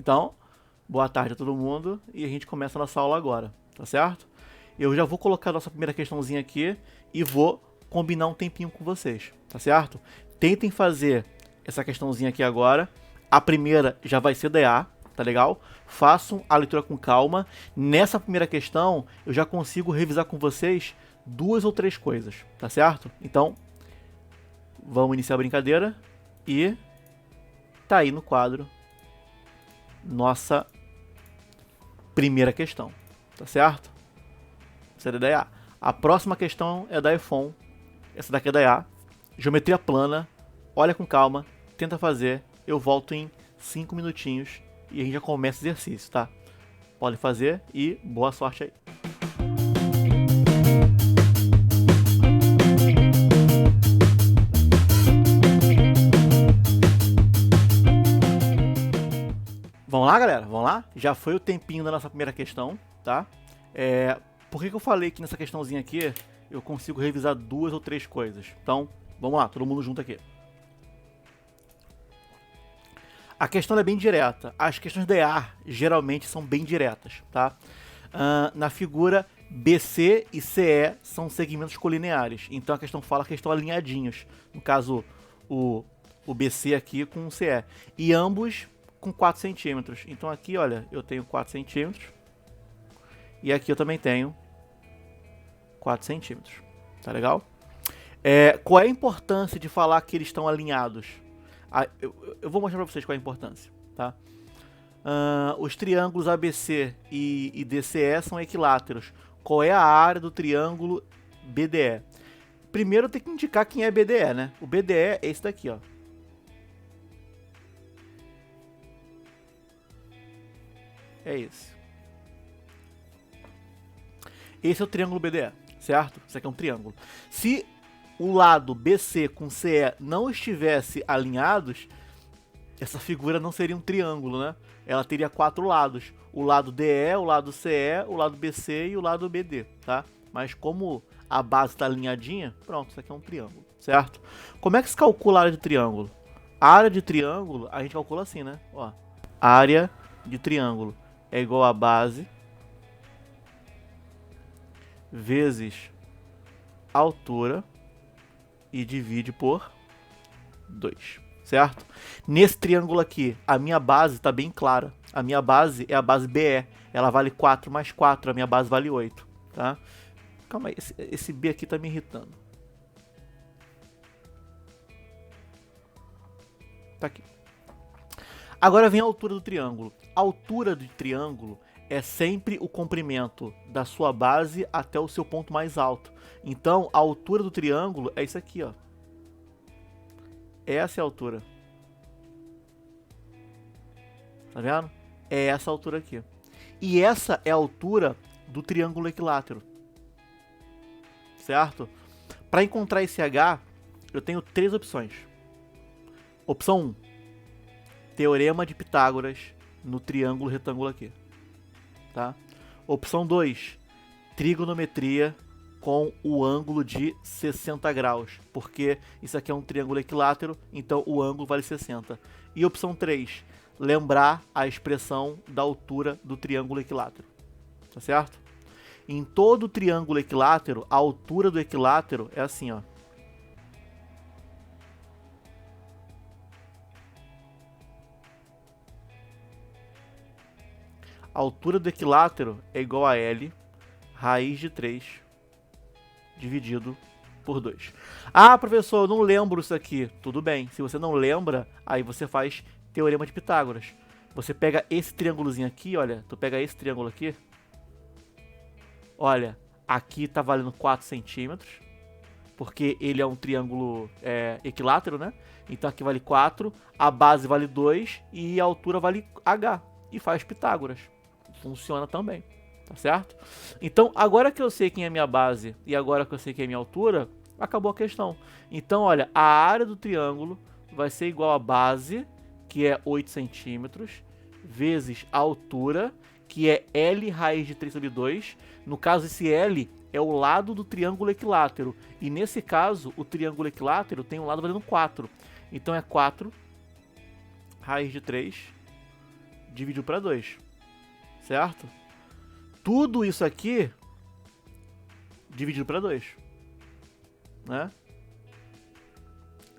Então, boa tarde a todo mundo e a gente começa a nossa aula agora, tá certo? Eu já vou colocar a nossa primeira questãozinha aqui e vou combinar um tempinho com vocês, tá certo? Tentem fazer essa questãozinha aqui agora. A primeira já vai ser DA, tá legal? Façam a leitura com calma. Nessa primeira questão, eu já consigo revisar com vocês 2 ou 3 coisas, tá certo? Então, vamos iniciar a brincadeira e tá aí no quadro nossa primeira questão, tá certo? Essa é da EA. A próxima questão é da EFON. Essa daqui é da EA. Geometria plana. Olha com calma. Tenta fazer. Eu volto em 5 minutinhos e a gente já começa o exercício, tá? Pode fazer e boa sorte aí. Vamos lá, galera? Vamos lá? Já foi o tempinho da nossa primeira questão, tá? Por que eu falei que nessa questãozinha aqui eu consigo revisar 2 ou 3 coisas? Então, vamos lá, todo mundo junto aqui. A questão é bem direta. As questões da EA geralmente são bem diretas, tá? Na figura, BC e CE são segmentos colineares. Então a questão fala que estão alinhadinhos. No caso, o BC aqui com o CE. E ambos com 4 centímetros. Então aqui, olha, eu tenho 4 centímetros. E aqui eu também tenho 4 centímetros. Tá legal? Qual é a importância de falar que eles estão alinhados? Eu vou mostrar para vocês qual é a importância, tá? Os triângulos ABC e DCE são equiláteros. Qual é a área do triângulo BDE? Primeiro eu tenho que indicar quem é BDE, né? O BDE é esse daqui, ó. É esse. Esse é o triângulo BDE, certo? Isso aqui é um triângulo. Se o lado BC com CE não estivesse alinhados, essa figura não seria um triângulo, né? Ela teria 4 lados. O lado DE, o lado CE, o lado BC e o lado BD, tá? Mas como a base está alinhadinha, pronto, isso aqui é um triângulo, certo? Como é que se calcula a área de triângulo? A área de triângulo, a gente calcula assim, né? Ó, área de triângulo é igual a base vezes altura e divide por 2, certo? Nesse triângulo aqui, a minha base está bem clara. A minha base é a base BE. Ela vale 4 mais 4, a minha base vale 8, tá? Calma aí, esse B aqui está me irritando. Tá aqui. Agora vem a altura do triângulo. A altura do triângulo é sempre o comprimento da sua base até o seu ponto mais alto. Então, a altura do triângulo é isso aqui, ó. Essa é a altura. Tá vendo? É essa altura aqui. E essa é a altura do triângulo equilátero. Certo? Para encontrar esse H, eu tenho 3 opções. Opção 1. Teorema de Pitágoras no triângulo retângulo aqui. Tá? Opção 2. Trigonometria com o ângulo de 60 graus. Porque isso aqui é um triângulo equilátero, então o ângulo vale 60. E opção 3. Lembrar a expressão da altura do triângulo equilátero. Tá certo? Em todo triângulo equilátero, a altura do equilátero é assim, ó. A altura do equilátero é igual a L raiz de 3 dividido por 2. Ah, professor, eu não lembro isso aqui. Tudo bem, se você não lembra, aí você faz Teorema de Pitágoras. Você pega esse triângulozinho aqui, olha, tu pega esse triângulo aqui. Olha, aqui tá valendo 4 centímetros, porque ele é um triângulo equilátero, né? Então aqui vale 4, a base vale 2 e a altura vale H. E faz Pitágoras. Funciona também, tá certo? Então, agora que eu sei quem é minha base e agora que eu sei quem é minha altura, acabou a questão. Então, olha, a área do triângulo vai ser igual a base, que é 8 centímetros, vezes a altura, que é L raiz de 3 sobre 2. No caso, esse L é o lado do triângulo equilátero. E nesse caso, o triângulo equilátero tem um lado valendo 4. Então, é 4 raiz de 3 dividido para 2, certo? Tudo isso aqui dividido para 2, né?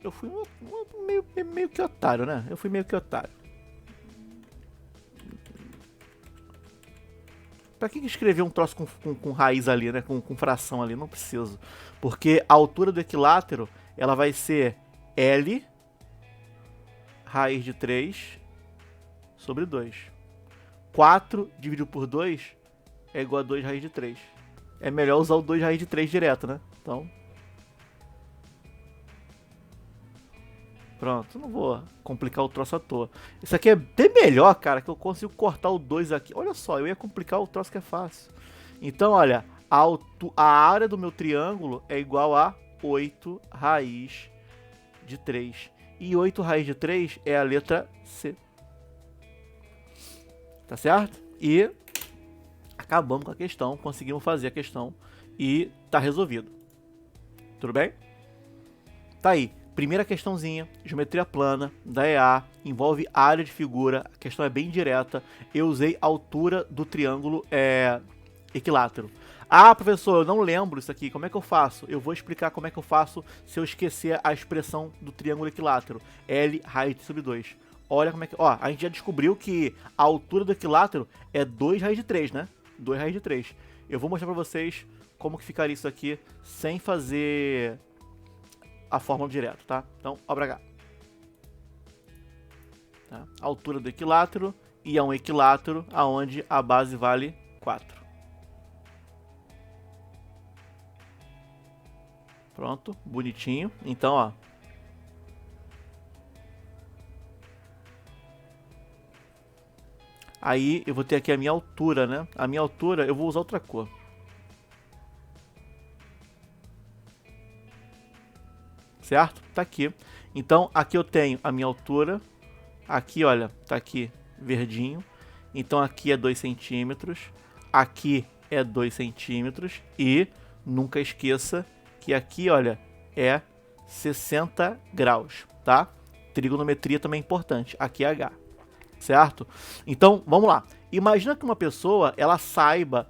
Eu fui meio que otário, né? Eu fui meio que otário. Pra que escrever um troço com raiz ali, né? Com fração ali? Não preciso. Porque a altura do equilátero, ela vai ser L raiz de 3 sobre 2. 4 dividido por 2 é igual a 2 raiz de 3. É melhor usar o 2 raiz de 3 direto, né? Então... Pronto, não vou complicar o troço à toa. Isso aqui é bem melhor, cara, que eu consigo cortar o 2 aqui. Olha só, eu ia complicar o troço que é fácil. Então, olha, a área do meu triângulo é igual a 8 raiz de 3. E 8 raiz de 3 é a letra C. Tá certo? E acabamos com a questão, conseguimos fazer a questão e tá resolvido. Tudo bem? Tá aí. Primeira questãozinha, geometria plana, da EA, envolve área de figura, a questão é bem direta. Eu usei a altura do triângulo equilátero. Ah, professor, eu não lembro isso aqui, como é que eu faço? Eu vou explicar como é que eu faço se eu esquecer a expressão do triângulo equilátero. L raiz de sobre 2. Olha como é que... Ó, a gente já descobriu que a altura do equilátero é 2 raiz de 3, né? 2 raiz de 3. Eu vou mostrar pra vocês como que ficaria isso aqui sem fazer... a fórmula direto, tá? Então, ó pra cá. Tá? A altura do equilátero e é um equilátero aonde a base vale 4. Pronto, bonitinho. Então, ó. Aí eu vou ter aqui a minha altura, né? A minha altura eu vou usar outra cor. Certo? Tá aqui. Então, aqui eu tenho a minha altura. Aqui, olha, tá aqui verdinho. Então, aqui é 2 centímetros. Aqui é 2 centímetros. E nunca esqueça que aqui, olha, é 60 graus, tá? Trigonometria também é importante. Aqui é H, certo? Então, vamos lá. Imagina que uma pessoa, ela saiba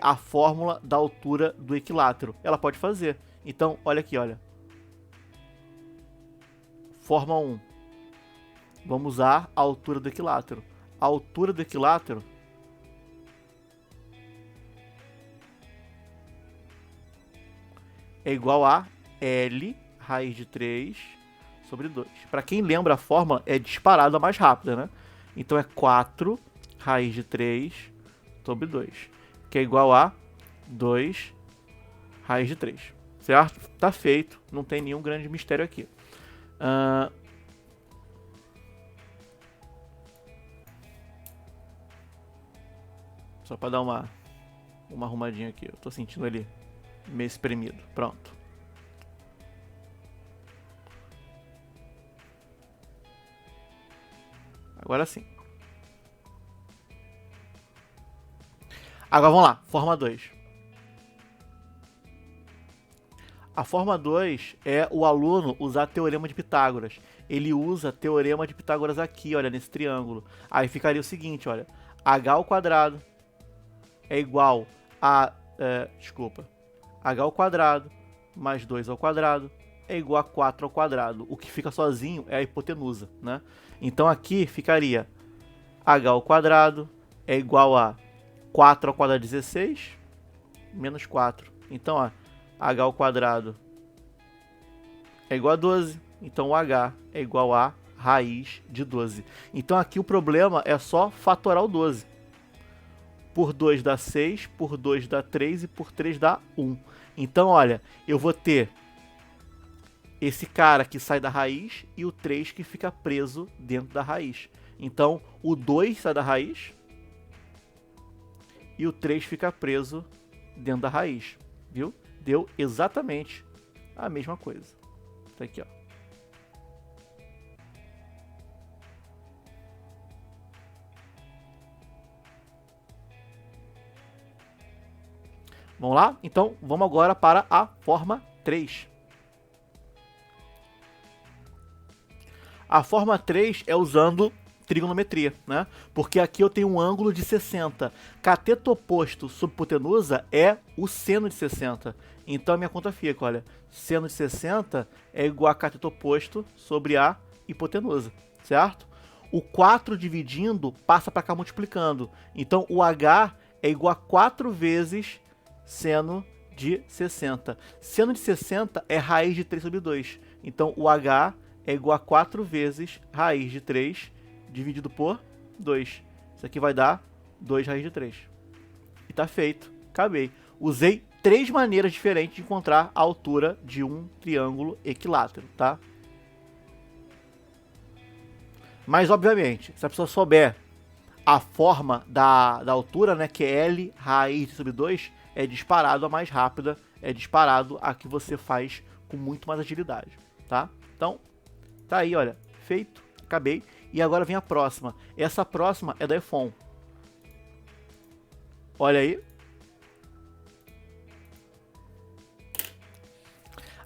a fórmula da altura do equilátero. Ela pode fazer. Então, olha aqui, olha. Forma 1. Vamos usar a altura do equilátero. A altura do equilátero é igual a L raiz de 3 sobre 2. Para quem lembra a fórmula, é disparada mais rápida, né? Então é 4 raiz de 3 sobre 2, que é igual a 2 raiz de 3. Certo? Tá feito, não tem nenhum grande mistério aqui. Só para dar uma arrumadinha aqui. Eu tô sentindo ele meio espremido. Pronto. Agora sim. Agora vamos lá. Forma 2. A forma 2 é o aluno usar teorema de Pitágoras. Ele usa teorema de Pitágoras aqui, olha, nesse triângulo. Aí ficaria o seguinte, olha. H ao quadrado é igual a... H ao quadrado mais 2 ao quadrado é igual a 4 ao quadrado. O que fica sozinho é a hipotenusa, né? Então aqui ficaria H ao quadrado é igual a 4 ao quadrado 16 menos 4. Então, ó, H ao quadrado é igual a 12. Então, o H é igual a raiz de 12. Então, aqui o problema é só fatorar o 12. Por 2 dá 6, por 2 dá 3 e por 3 dá 1. Então, olha, eu vou ter esse cara que sai da raiz e o 3 que fica preso dentro da raiz. Então, o 2 sai da raiz e o 3 fica preso dentro da raiz. Viu? Deu exatamente a mesma coisa. Tá aqui, ó. Vamos lá? Então, vamos agora para a forma 3. A forma 3 é usando trigonometria, né? Porque aqui eu tenho um ângulo de 60. Cateto oposto sobre hipotenusa é o seno de 60. Então a minha conta fica, olha, seno de 60 é igual a cateto oposto sobre a hipotenusa, certo? O 4 dividindo passa para cá multiplicando. Então o H é igual a 4 vezes seno de 60. Seno de 60 é raiz de 3 sobre 2. Então o H é igual a 4 vezes raiz de 3 dividido por 2. Isso aqui vai dar 2 raiz de 3. E tá feito. Acabei. Usei 3 maneiras diferentes de encontrar a altura de um triângulo equilátero, tá? Mas, obviamente, se a pessoa souber a forma da altura, né, que é L raiz sobre 2, é disparado a mais rápida, é disparado a que você faz com muito mais agilidade, tá? Então, tá aí, olha, feito, acabei. E agora vem a próxima. Essa próxima é da EFON. Olha aí.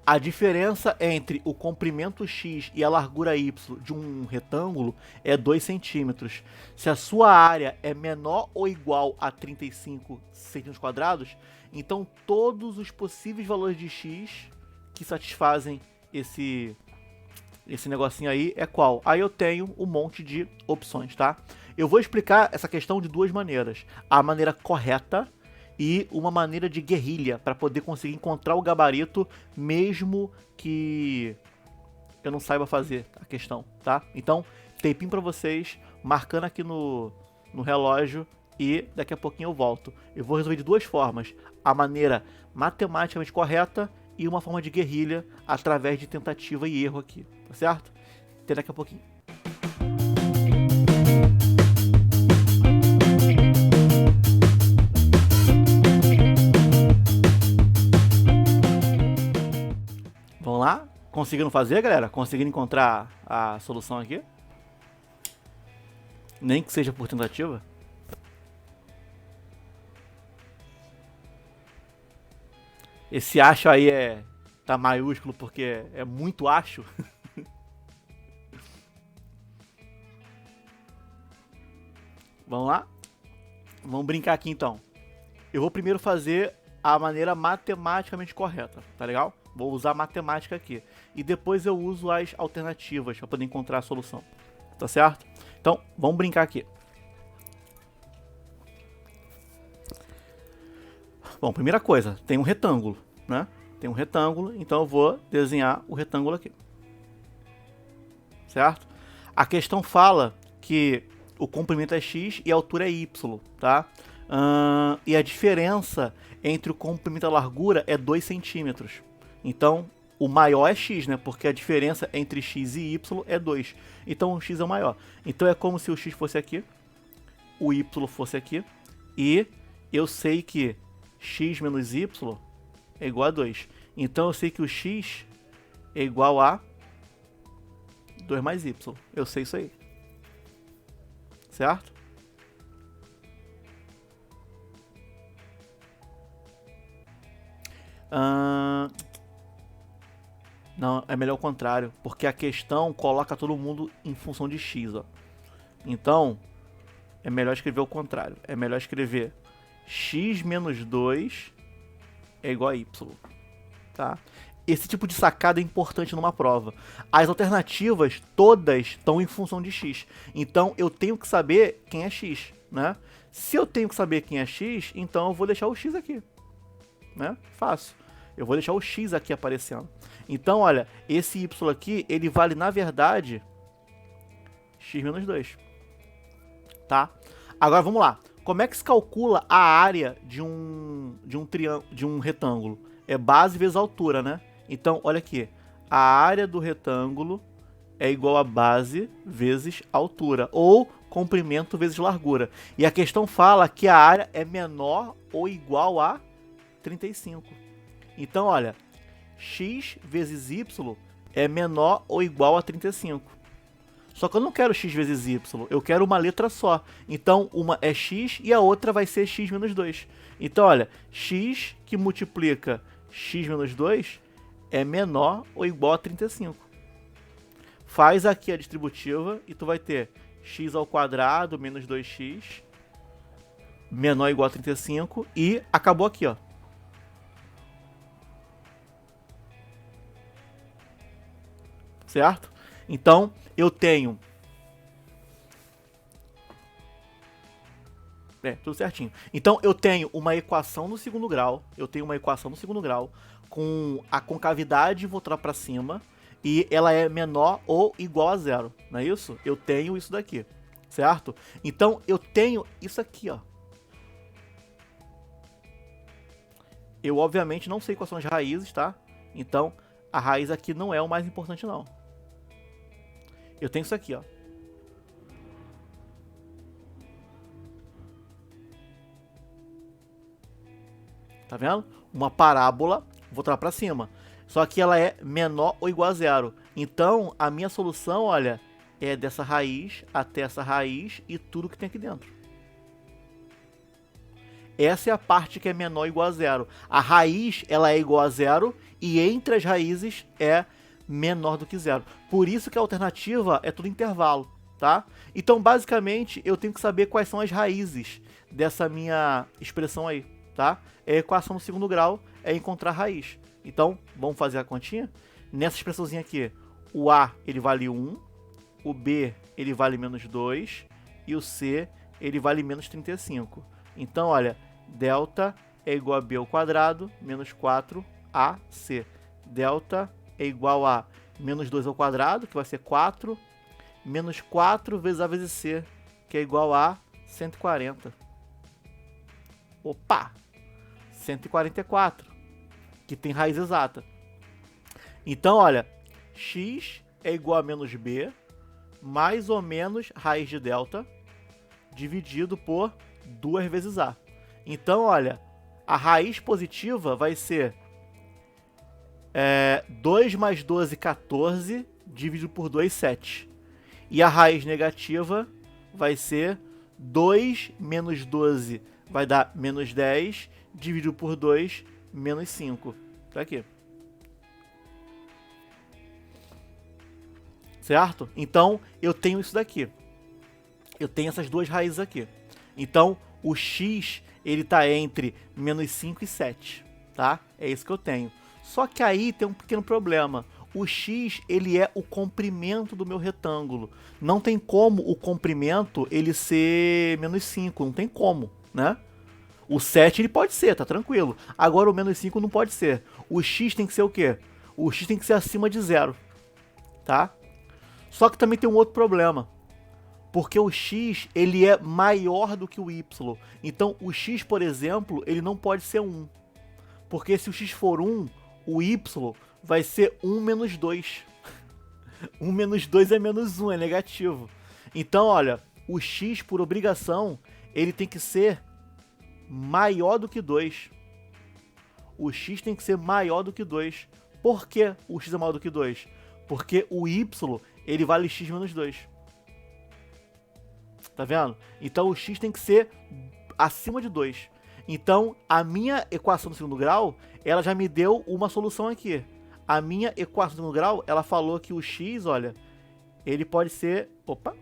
A diferença entre o comprimento x e a largura y de um retângulo é 2 centímetros. Se a sua área é menor ou igual a 35 centímetros quadrados, então todos os possíveis valores de x que satisfazem esse negocinho aí é qual? Aí eu tenho um monte de opções, tá? Eu vou explicar essa questão de duas maneiras. A maneira correta e uma maneira de guerrilha, para poder conseguir encontrar o gabarito, mesmo que eu não saiba fazer a questão, tá? Então, tempinho para vocês, marcando aqui no relógio, e daqui a pouquinho eu volto. Eu vou resolver de duas formas: a maneira matematicamente correta e uma forma de guerrilha através de tentativa e erro aqui, tá certo? Até daqui a pouquinho. Vamos lá? Conseguindo fazer, galera? Conseguindo encontrar a solução aqui? Nem que seja por tentativa? Esse acho aí tá maiúsculo porque é muito acho. Vamos lá? Vamos brincar aqui então. Eu vou primeiro fazer a maneira matematicamente correta, tá legal? Vou usar a matemática aqui. E depois eu uso as alternativas para poder encontrar a solução. Tá certo? Então, vamos brincar aqui. Bom, primeira coisa, tem um retângulo, né? Tem um retângulo, então eu vou desenhar o retângulo aqui. Certo? A questão fala que o comprimento é x e a altura é y, tá? E a diferença entre o comprimento e a largura é 2 centímetros. Então, o maior é x, né? Porque a diferença entre x e y é 2. Então, o x é o maior. Então, é como se o x fosse aqui, o y fosse aqui, e eu sei que x menos y é igual a 2. Então, eu sei que o x é igual a 2 mais y. Eu sei isso aí. Certo? Não, é melhor o contrário, porque a questão coloca todo mundo em função de x, ó. Então, é melhor escrever o contrário. É melhor escrever x menos 2 é igual a y, tá? Esse tipo de sacada é importante numa prova. As alternativas todas estão em função de x. Então, eu tenho que saber quem é x, né? Se eu tenho que saber quem é x, então eu vou deixar o x aqui, né? Fácil. Eu vou deixar o x aqui aparecendo. Então, olha, esse y aqui, ele vale, na verdade, x menos 2. Tá? Agora, vamos lá. Como é que se calcula a área de um retângulo? É base vezes altura, né? Então, olha aqui. A área do retângulo é igual a base vezes altura. Ou comprimento vezes largura. E a questão fala que a área é menor ou igual a 35. Então, olha, x vezes y é menor ou igual a 35. Só que eu não quero x vezes y, eu quero uma letra só. Então, uma é x e a outra vai ser x menos 2. Então, olha, x que multiplica x menos 2 é menor ou igual a 35. Faz aqui a distributiva e tu vai ter x ao quadrado menos 2x menor ou igual a 35 e acabou aqui, ó. Certo? Então, eu tenho... tudo certinho. Então, eu tenho uma equação no segundo grau. Com a concavidade voltada para cima. E ela é menor ou igual a zero. Não é isso? Eu tenho isso daqui. Certo? Então, eu tenho isso aqui, ó. Eu, obviamente, não sei quais são as raízes, tá? Então, a raiz aqui não é o mais importante, não. Eu tenho isso aqui, ó. Tá vendo? Uma parábola voltada para cima. Só que ela é menor ou igual a zero. Então, a minha solução, olha, é dessa raiz até essa raiz e tudo que tem aqui dentro. Essa é a parte que é menor ou igual a zero. A raiz, ela é igual a zero e entre as raízes é menor do que zero. Por isso que a alternativa é tudo intervalo, tá? Então, basicamente, eu tenho que saber quais são as raízes dessa minha expressão aí, tá? É a equação do segundo grau, é encontrar a raiz. Então, vamos fazer a continha? Nessa expressãozinha aqui, o A, ele vale 1, o B, ele vale menos 2, e o C, ele vale menos 35. Então, olha, delta é igual a B ao quadrado, menos 4AC. Delta é igual a menos 2 ao quadrado, que vai ser 4, menos 4 vezes A vezes C, que é igual a 140. Opa! 144, que tem raiz exata. Então, olha, x é igual a menos b, mais ou menos raiz de delta, dividido por 2 vezes a. Então, olha, a raiz positiva vai ser 2 mais 12, 14, dividido por 2, 7. E a raiz negativa vai ser 2 menos 12, vai dar menos 10, dividido por 2, menos 5. Tá aqui. Certo? Então, eu tenho isso daqui. Eu tenho essas duas raízes aqui. Então, o x, ele tá entre menos 5 e 7. Tá? É isso que eu tenho. Só que aí tem um pequeno problema. O x, ele é o comprimento do meu retângulo. Não tem como o comprimento ele ser menos 5. Não tem como, né? O 7 ele pode ser, tá tranquilo. Agora o menos 5 não pode ser. O x tem que ser o quê? O x tem que ser acima de 0. Tá? Só que também tem um outro problema. Porque o x ele é maior do que o y. Então o x, por exemplo, ele não pode ser 1. Porque se o x for 1, o y vai ser 1 menos 2. 1 menos 2 é menos 1, é negativo. Então, olha, o x, por obrigação, ele tem que ser maior do que 2. O x tem que ser maior do que 2. Por que o x é maior do que 2? Porque o y, ele vale x menos 2. Tá vendo? Então o x tem que ser acima de 2. Então a minha equação do segundo grau, ela já me deu uma solução aqui. A minha equação do segundo grau, ela falou que o x, olha, ele pode ser... Opa!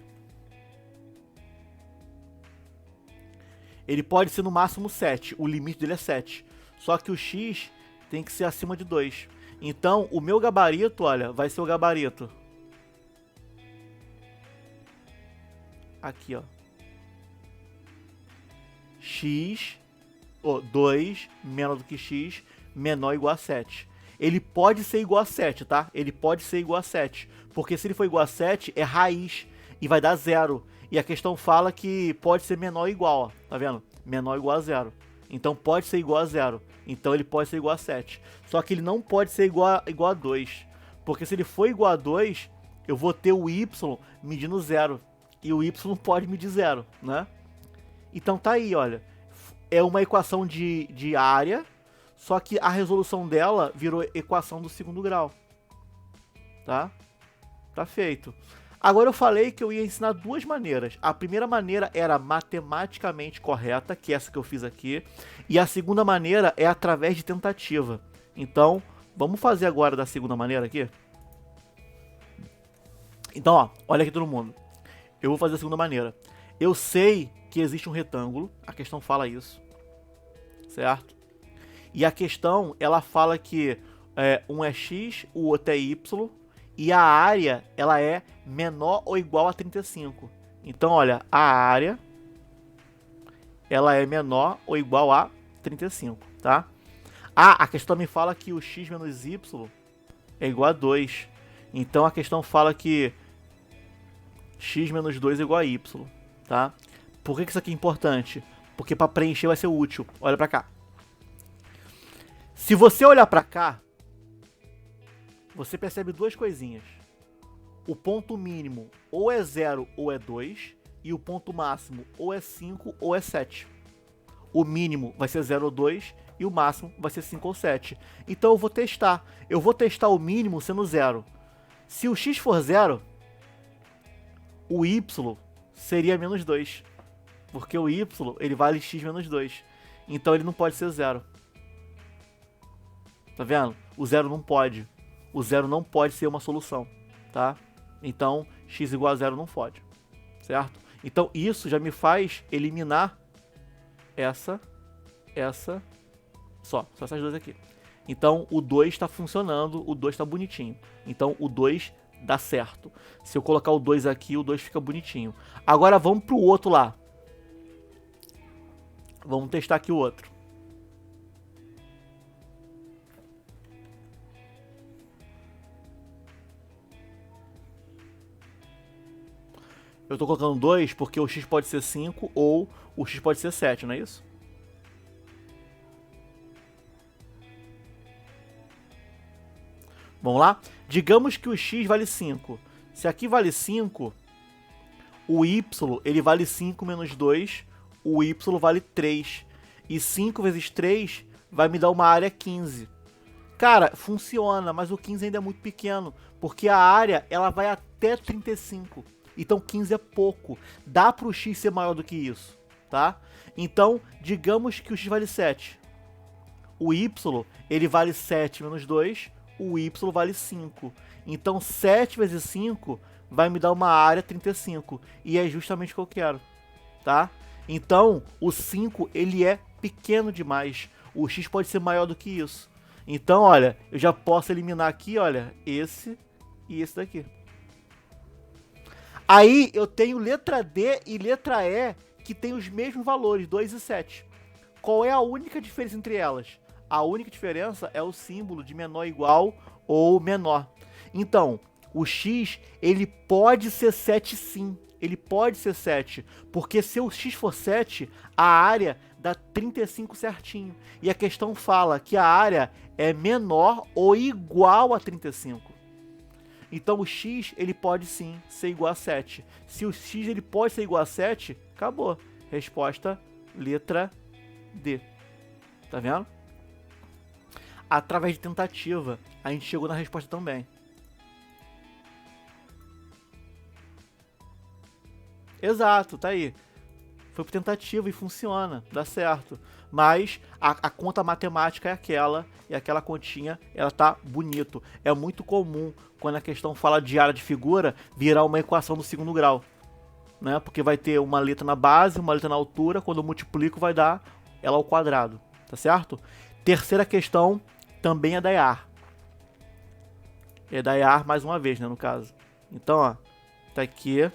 Ele pode ser no máximo 7, o limite dele é 7. Só que o x tem que ser acima de 2. Então, o meu gabarito, olha, vai ser o gabarito. Aqui, ó. X, 2 menor do que x, menor ou igual a 7. Ele pode ser igual a 7, tá? Ele pode ser igual a 7. Porque se ele for igual a 7, é raiz e vai dar 0. E a questão fala que pode ser menor ou igual, ó. Tá vendo? Menor ou igual a 0. Então pode ser igual a 0. Então ele pode ser igual a 7. Só que ele não pode ser igual a 2. Porque se ele for igual a 2, eu vou ter o y medindo 0. E o y não pode medir 0, né? Então tá aí, olha. É uma equação de área, só que a resolução dela virou equação do segundo grau. Tá? Tá feito. Agora eu falei que eu ia ensinar duas maneiras. A primeira maneira era matematicamente correta, que é essa que eu fiz aqui. E a segunda maneira é através de tentativa. Então, vamos fazer agora da segunda maneira aqui? Então, ó, olha aqui todo mundo. Eu vou fazer da segunda maneira. Eu sei que existe um retângulo, a questão fala isso, certo? E a questão, ela fala que um é x, o outro é y, e a área, ela é menor ou igual a 35. Então, olha, a área, ela é menor ou igual a 35, tá? Ah, a questão me fala que o x menos y é igual a 2. Então, a questão fala que x menos 2 é igual a y, tá? Por que isso aqui é importante? Porque para preencher vai ser útil. Olha para cá. Se você olhar para cá, você percebe duas coisinhas. O ponto mínimo ou é 0 ou é 2, e o ponto máximo ou é 5 ou é 7. O mínimo vai ser 0 ou 2, e o máximo vai ser 5 ou 7. Então eu vou testar. Eu vou testar o mínimo sendo 0. Se o x for 0, o y seria menos 2. Porque o y, ele vale x menos 2. Então ele não pode ser 0. Tá vendo? O 0 não pode. O 0 não pode ser uma solução, tá? Então, x igual a 0 não pode, certo? Então, isso já me faz eliminar só essas duas aqui. Então, o 2 está funcionando, o 2 está bonitinho. Então, o 2 dá certo. Se eu colocar o 2 aqui, o 2 fica bonitinho. Agora, vamos pro outro lá. Vamos testar aqui o outro. Eu estou colocando 2 porque o x pode ser 5 ou o x pode ser 7, não é isso? Vamos lá? Digamos que o x vale 5. Se aqui vale 5, o y ele vale 5 menos 2, o y vale 3. E 5 vezes 3 vai me dar uma área 15. Cara, funciona, mas o 15 ainda é muito pequeno, porque a área ela vai até 35. Então 15 é pouco. Dá para o x ser maior do que isso, tá? Então, digamos que o x vale 7. O y, ele vale 7 menos 2, o y vale 5. Então 7 vezes 5 vai me dar uma área 35. E é justamente o que eu quero, tá? Então, o 5, ele é pequeno demais. O x pode ser maior do que isso. Então, olha, eu já posso eliminar aqui, olha, esse e esse daqui. Aí eu tenho letra D e letra E que tem os mesmos valores, 2 e 7. Qual é a única diferença entre elas? A única diferença é o símbolo de menor igual ou menor. Então, o x, ele pode ser 7 sim. Ele pode ser 7. Porque se o x for 7, a área dá 35 certinho. E a questão fala que a área é menor ou igual a 35. Então o x, ele pode sim ser igual a 7. Se o x ele pode ser igual a 7, acabou. Resposta, letra D. Tá vendo? Através de tentativa, a gente chegou na resposta também. Exato, tá aí. Foi por tentativa e funciona, dá certo. Mas a conta matemática é aquela, e aquela continha, ela tá bonito. É muito comum, quando a questão fala de área de figura, virar uma equação do segundo grau. Né? Porque vai ter uma letra na base, uma letra na altura, quando eu multiplico vai dar ela ao quadrado, tá certo? Terceira questão, também é da EAR. É da EAR mais uma vez, né, no caso. Então, ó, tá aqui.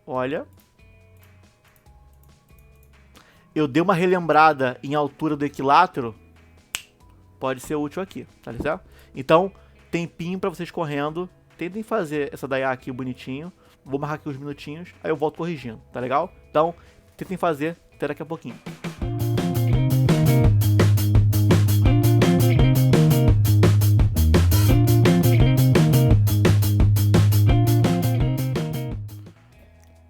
Olha. Eu dei uma relembrada em altura do equilátero, pode ser útil aqui, tá certo? Então, tempinho para vocês correndo, tentem fazer essa daí aqui bonitinho, vou marcar aqui uns minutinhos, aí eu volto corrigindo, tá legal? Então, tentem fazer até daqui a pouquinho.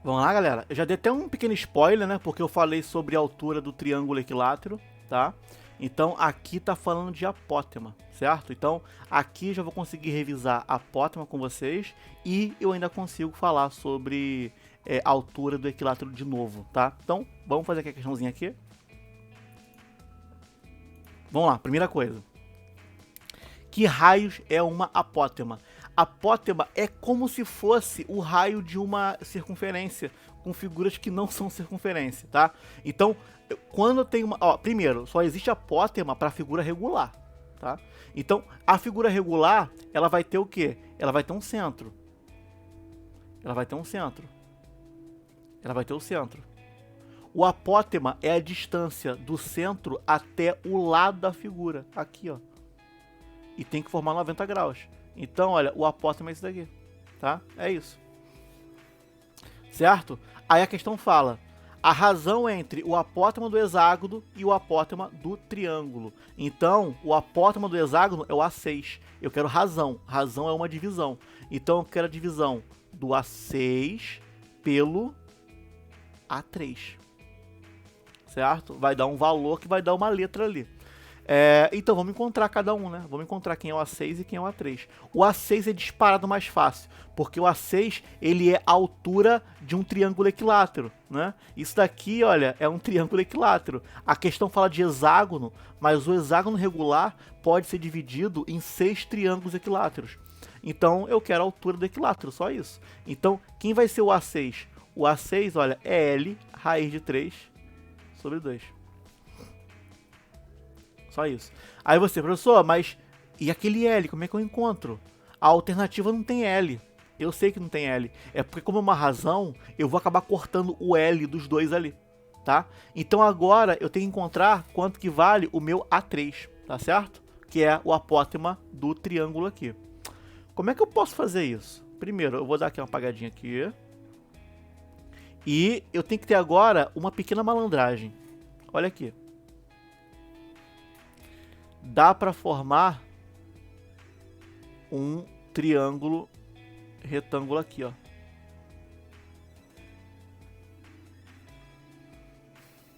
Vamos lá, galera. Eu já dei até um pequeno spoiler, né? Porque eu falei sobre a altura do triângulo equilátero, tá? Então, aqui tá falando de apótema, certo? Então, aqui já vou conseguir revisar apótema com vocês e eu ainda consigo falar sobre a altura do equilátero de novo, tá? Então, vamos fazer aqui a questãozinha aqui. Vamos lá, primeira coisa. Que raios é uma apótema? apótema é como se fosse o raio de uma circunferência, com figuras que não são circunferência, tá? Então, quando eu tenho uma... Ó, primeiro, só existe apótema para figura regular, tá? Então, a figura regular, ela vai ter o quê? Ela vai ter um centro. Ela vai ter um centro. Ela vai ter o centro. O apótema é a distância do centro até o lado da figura. Aqui, ó. E tem que formar 90 graus. Então, olha, o apótema é esse daqui. Tá? É isso. Certo? Aí a questão fala a razão entre o apótema do hexágono e o apótema do triângulo. Então, o apótema do hexágono é o A6. Eu quero razão. Razão é uma divisão. Então, eu quero a divisão do A6 pelo A3. Certo? Vai dar um valor que vai dar uma letra ali. Então, vamos encontrar cada um, né? Vamos encontrar quem é o A6 e quem é o A3. O A6 é disparado mais fácil, porque o A6, ele é a altura de um triângulo equilátero, né? Isso daqui, olha, é um triângulo equilátero. A questão fala de hexágono, mas o hexágono regular pode ser dividido em 6 triângulos equiláteros. Então, eu quero a altura do equilátero, só isso. Então, quem vai ser o A6? O A6, olha, é L raiz de 3 sobre 2. Só isso. Aí você, professor, mas e aquele L, como é que eu encontro? A alternativa não tem L. Eu sei que não tem L. É porque, como é uma razão, eu vou acabar cortando o L dos dois ali, tá? Então agora eu tenho que encontrar quanto que vale o meu A3, tá certo? Que é o apótema do triângulo aqui. Como é que eu posso fazer isso? Primeiro, eu vou dar aqui uma apagadinha aqui. E eu tenho que ter agora uma pequena malandragem. Olha aqui. Dá para formar um triângulo retângulo aqui, ó.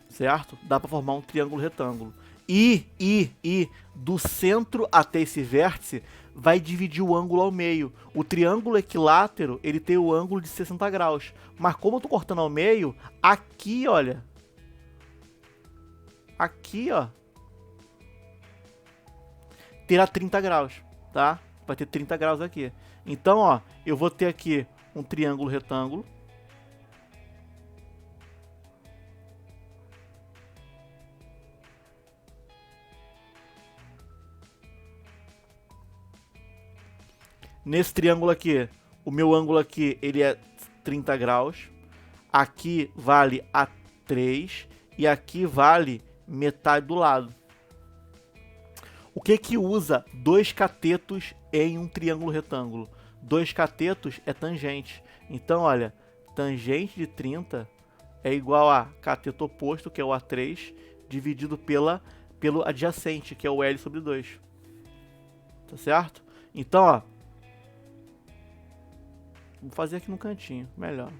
Certo? Dá para formar um triângulo retângulo. E do centro até esse vértice vai dividir o ângulo ao meio. O triângulo equilátero, ele tem o ângulo de 60 graus. Mas como eu tô cortando ao meio, aqui, olha. Aqui, ó. Terá 30 graus, tá? Vai ter 30 graus aqui. Então, ó, eu vou ter aqui um triângulo retângulo. Nesse triângulo aqui, o meu ângulo aqui, ele é 30 graus. Aqui vale A3 e aqui vale metade do lado. O que que usa dois catetos em um triângulo retângulo? Dois catetos é tangente. Então, olha, tangente de 30 é igual a cateto oposto, que é o A3, dividido pelo adjacente, que é o L sobre 2. Tá certo? Então, ó, vou fazer aqui no cantinho, melhor.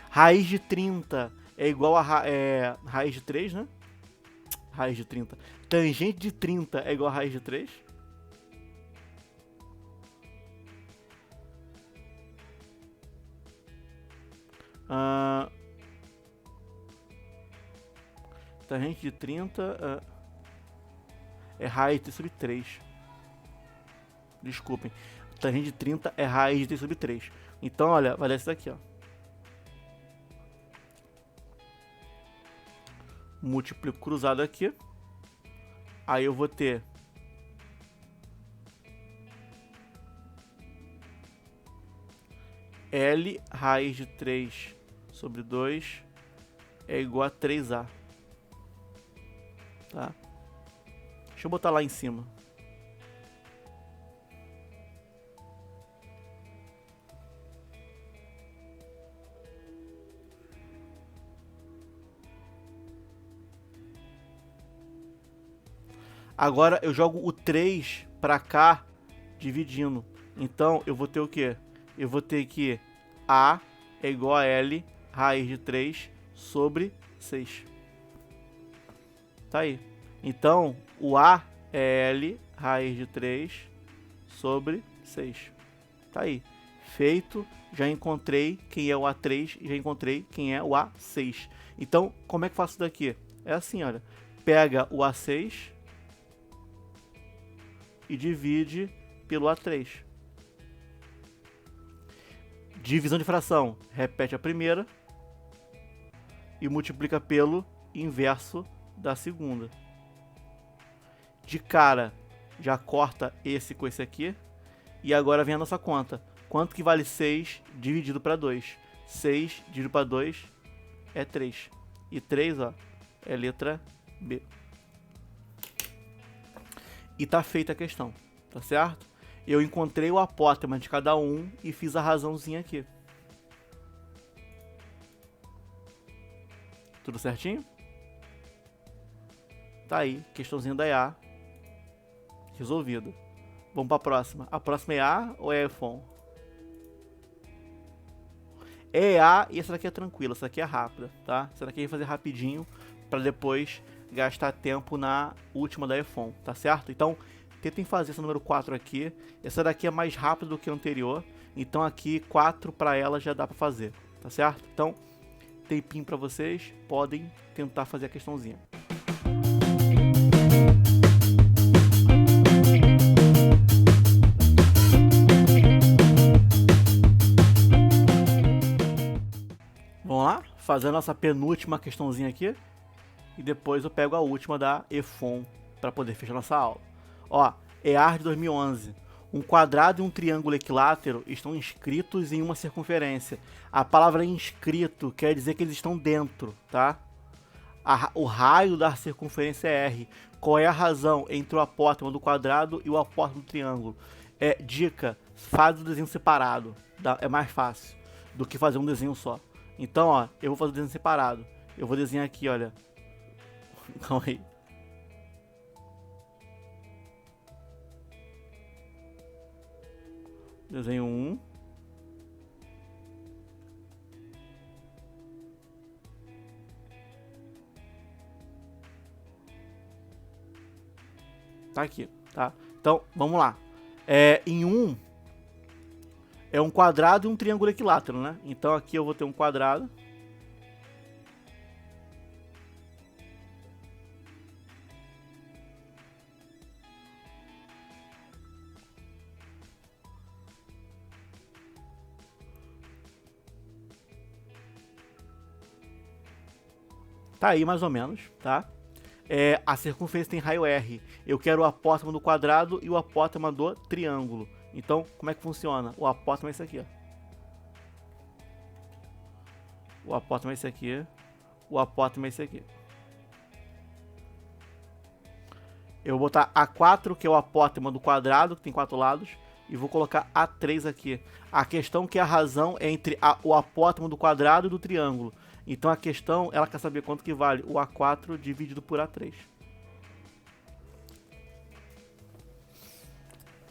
Raiz de 30 é igual a raiz de 3, né? Raiz de 30. Tangente de 30 é igual a raiz de 3. Tangente de 30 é raiz de 3 sobre 3. Desculpem. Tangente de 30 é raiz de 3 sobre 3. Então, olha, vai dar isso daqui, ó. Múltiplo cruzado aqui. Aí eu vou ter L raiz de 3 sobre 2 é igual a 3A. Tá? Deixa eu botar lá em cima. Agora eu jogo o 3 para cá, dividindo. Então eu vou ter o quê? Eu vou ter que A é igual a L raiz de 3 sobre 6. Tá aí. Então o A é L raiz de 3 sobre 6. Tá aí. Feito. Já encontrei quem é o A3 e já encontrei quem é o A6. Então, como é que eu faço isso daqui? É assim, olha. Pega o A6 e divide pelo A3. Divisão de fração. Repete a primeira e multiplica pelo inverso da segunda. De cara, já corta esse com esse aqui. E agora vem a nossa conta. Quanto que vale 6 dividido para 2? 6 dividido para 2 é 3. E 3, ó, é letra B. E tá feita a questão, tá certo? Eu encontrei o apótema de cada um e fiz a razãozinha aqui. Tudo certinho? Tá aí, questãozinha da EA resolvida. Vamos para a próxima. A próxima é EA ou é EFON? É EA e essa daqui é tranquila, essa daqui é rápida, tá? Essa daqui a gente vai fazer rapidinho para depois gastar tempo na última da EFON, tá certo? Então, tentem fazer essa número 4 aqui. Essa daqui é mais rápida do que a anterior, então aqui 4 para ela já dá para fazer, tá certo? Então, tempinho para vocês, podem tentar fazer a questãozinha. Vamos lá? Fazer a nossa penúltima questãozinha aqui. E depois eu pego a última da EFON para poder fechar nossa aula. Ó, EAR de 2011. Um quadrado e um triângulo equilátero estão inscritos em uma circunferência. A palavra inscrito quer dizer que eles estão dentro, tá? O raio da circunferência é R. Qual é a razão entre o apótema do quadrado e o apótema do triângulo? Dica, faz o desenho separado. É mais fácil do que fazer um desenho só. Então, ó, eu vou fazer o desenho separado. Eu vou desenhar aqui, olha. Calma aí. Desenho 1. Tá aqui, tá? Então, vamos lá. Em 1, é um quadrado e um triângulo equilátero, né? Então aqui eu vou ter um quadrado. Tá aí mais ou menos, tá? A circunferência tem raio R. Eu quero o apótema do quadrado e o apótema do triângulo. Então, como é que funciona? O apótema é esse aqui, ó. O apótema é esse aqui. O apótema é esse aqui. Eu vou botar A4, que é o apótema do quadrado, que tem 4 lados. E vou colocar A3 aqui. A questão que a razão é entre o apótema do quadrado e do triângulo. Então a questão, ela quer saber quanto que vale o A4 dividido por A3.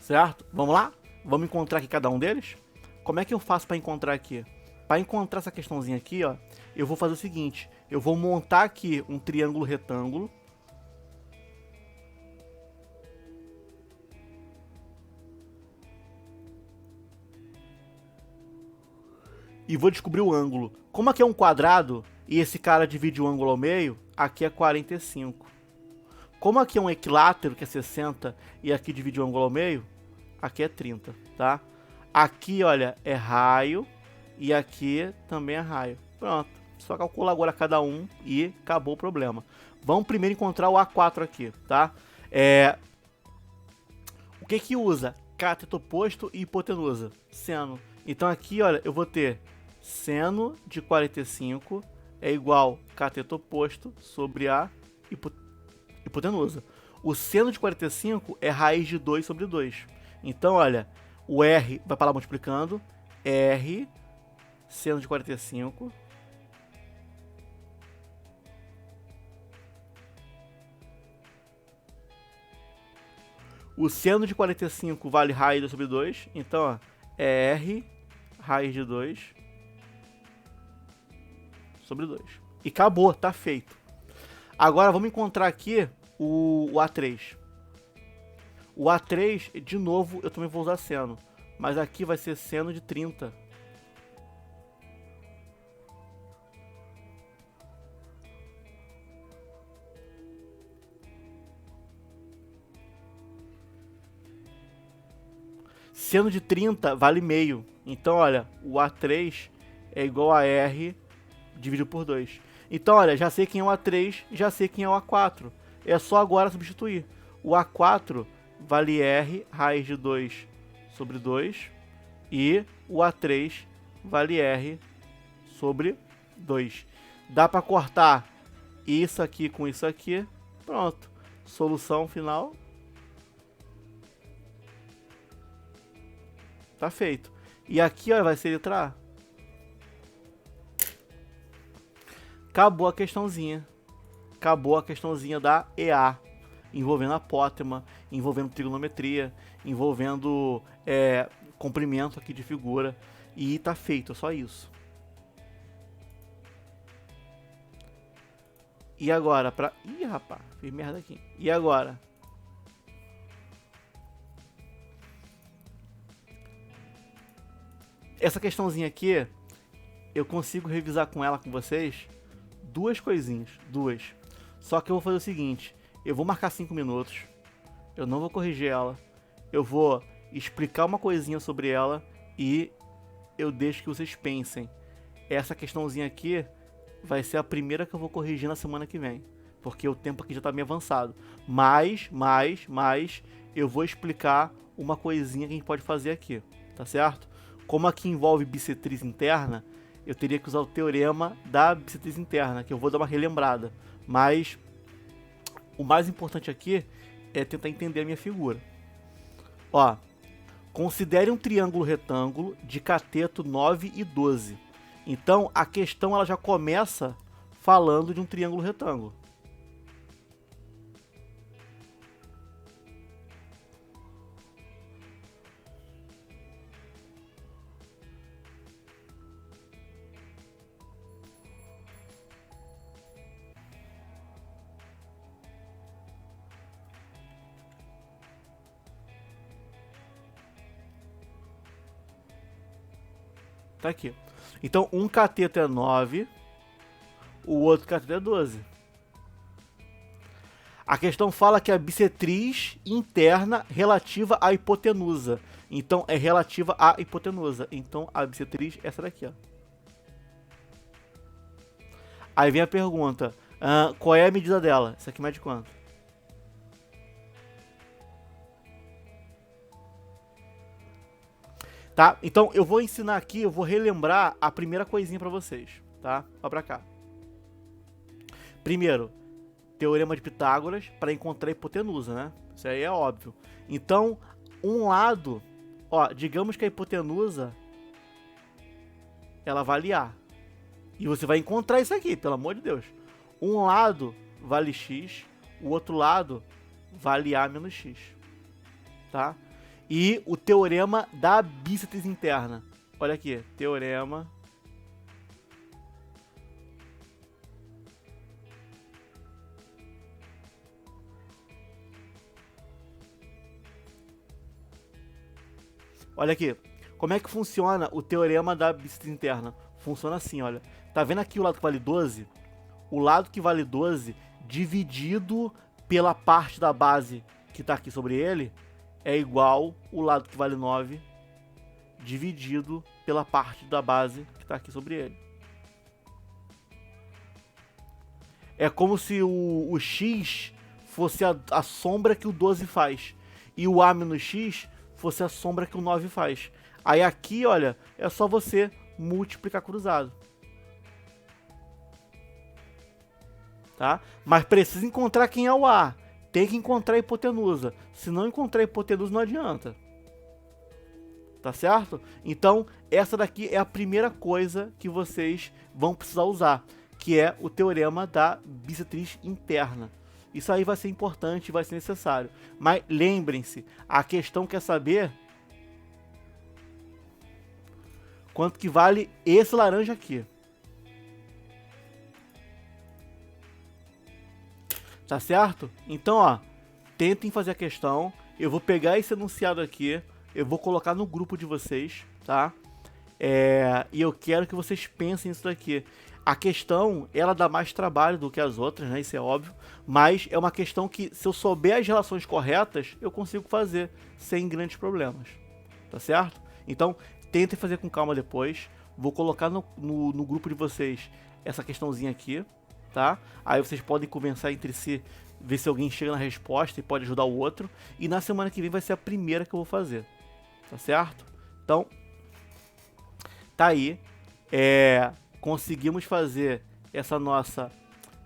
Certo? Vamos lá? Vamos encontrar aqui cada um deles? Como é que eu faço para encontrar aqui? Para encontrar essa questãozinha aqui, ó, eu vou fazer o seguinte. Eu vou montar aqui um triângulo retângulo. E vou descobrir o ângulo. Como aqui é um quadrado e esse cara divide o ângulo ao meio, aqui é 45. Como aqui é um equilátero, que é 60, e aqui divide o ângulo ao meio, aqui é 30, tá? Aqui, olha, é raio e aqui também é raio. Pronto, só calcula agora cada um e acabou o problema. Vamos primeiro encontrar o A4 aqui, tá? O que que usa? Cateto oposto e hipotenusa. Seno. Então aqui, olha, eu vou ter seno de 45 é igual cateto oposto sobre a hipotenusa. O seno de 45 é raiz de 2 sobre 2. Então, olha, o R vai para lá multiplicando. R, seno de 45. O seno de 45 vale raiz de 2 sobre 2. Então, ó, é R, raiz de 2 sobre 2. E acabou, tá feito. Agora vamos encontrar aqui o A3. O A3, de novo, eu também vou usar seno. mas aqui vai ser seno de 30. Seno de 30 vale meio. Então, olha, o A3 é igual a R dividido por 2. Então, olha, já sei quem é o A3, já sei quem é o A4. É só agora substituir. O A4 vale R raiz de 2 sobre 2. E o A3 vale R sobre 2. Dá para cortar isso aqui com isso aqui. Pronto. Solução final. Tá feito. E aqui, ó, vai ser letra A. Acabou a questãozinha. Acabou a questãozinha da EA. Envolvendo apótema, envolvendo trigonometria, envolvendo comprimento aqui de figura. E tá feito, é só isso. E agora, pra... Ih, rapaz, fiz merda aqui. E agora? Essa questãozinha aqui, eu consigo revisar com ela, com vocês, duas coisinhas, duas. Só que eu vou fazer o seguinte, eu vou marcar 5 minutos, eu não vou corrigir ela, eu vou explicar uma coisinha sobre ela e eu deixo que vocês pensem. Essa questãozinha aqui vai ser a primeira que eu vou corrigir na semana que vem, porque o tempo aqui já está meio avançado. Mas eu vou explicar uma coisinha que a gente pode fazer aqui, tá certo? Como aqui envolve bissetriz interna, eu teria que usar o teorema da bissetriz interna, que eu vou dar uma relembrada. Mas o mais importante aqui é tentar entender a minha figura. Ó, considere um triângulo retângulo de cateto 9 e 12. Então, a questão ela já começa falando de um triângulo retângulo. Tá aqui. Então, um cateto é 9, o outro cateto é 12. A questão fala que a bissetriz interna relativa à hipotenusa. Então, é relativa à hipotenusa. Então, a bissetriz é essa daqui, ó. Aí vem a pergunta, qual é a medida dela? Isso aqui mede quanto? Tá? Então, eu vou ensinar aqui, eu vou relembrar a primeira coisinha pra vocês, tá? Ó pra cá. Primeiro, teorema de Pitágoras para encontrar a hipotenusa, né? Isso aí é óbvio. Então, um lado, ó, digamos que a hipotenusa, ela vale A. E você vai encontrar isso aqui, pelo amor de Deus. Um lado vale X, o outro lado vale A menos X, tá? E o teorema da bissetriz interna. Olha aqui, teorema Olha aqui, como é que funciona o teorema da bissetriz interna? Funciona assim, olha. Tá vendo aqui o lado que vale 12? O lado que vale 12 dividido pela parte da base que tá aqui sobre ele é igual o lado que vale 9 dividido pela parte da base que tá aqui sobre ele. É como se o x fosse a sombra que o 12 faz e o a menos x fosse a sombra que o 9 faz. Aí aqui, olha, é só você multiplicar cruzado. Tá? Mas precisa encontrar quem é o A. Tem que encontrar a hipotenusa. Se não encontrar a hipotenusa, não adianta. Tá certo? Então, essa daqui é a primeira coisa que vocês vão precisar usar, que é o teorema da bissetriz interna. Isso aí vai ser importante, vai ser necessário. Mas lembrem-se, a questão quer saber quanto que vale esse laranja aqui. Tá certo? Então, ó, tentem fazer a questão. Eu vou pegar esse enunciado aqui, eu vou colocar no grupo de vocês, tá? E eu quero que vocês pensem nisso daqui. A questão, ela dá mais trabalho do que as outras, né? Isso é óbvio. Mas é uma questão que, se eu souber as relações corretas, eu consigo fazer sem grandes problemas. Tá certo? Então, tentem fazer com calma depois. Vou colocar no grupo de vocês essa questãozinha aqui, tá? Aí vocês podem conversar entre si, ver se alguém chega na resposta e pode ajudar o outro. E na semana que vem vai ser a primeira que eu vou fazer. Tá certo? Então, tá aí. Conseguimos fazer essa nossa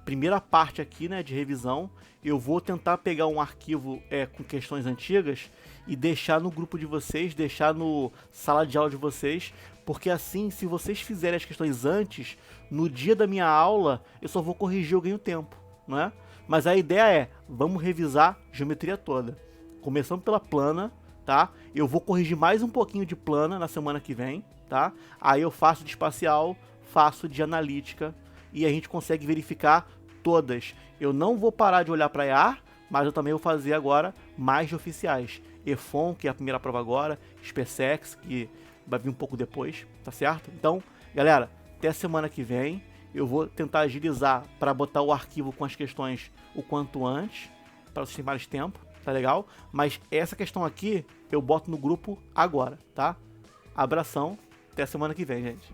primeira parte aqui, né, de revisão. Eu vou tentar pegar um arquivo com questões antigas e deixar no grupo de vocês, deixar no sala de aula de vocês, porque assim, se vocês fizerem as questões antes, no dia da minha aula, eu só vou corrigir, eu ganho tempo, né? Mas a ideia é, vamos revisar geometria toda. Começando pela plana, tá? Eu vou corrigir mais um pouquinho de plana na semana que vem, tá? Aí eu faço de espacial, faço de analítica e a gente consegue verificar todas. Eu não vou parar de olhar para EAR, mas eu também vou fazer agora mais de oficiais. EFON, que é a primeira prova agora, SpaceX, que vai vir um pouco depois, tá certo? Então, galera, até a semana que vem. Eu vou tentar agilizar para botar o arquivo com as questões o quanto antes, para vocês terem mais tempo, tá legal? Mas essa questão aqui eu boto no grupo agora, tá? Abração, até a semana que vem, gente.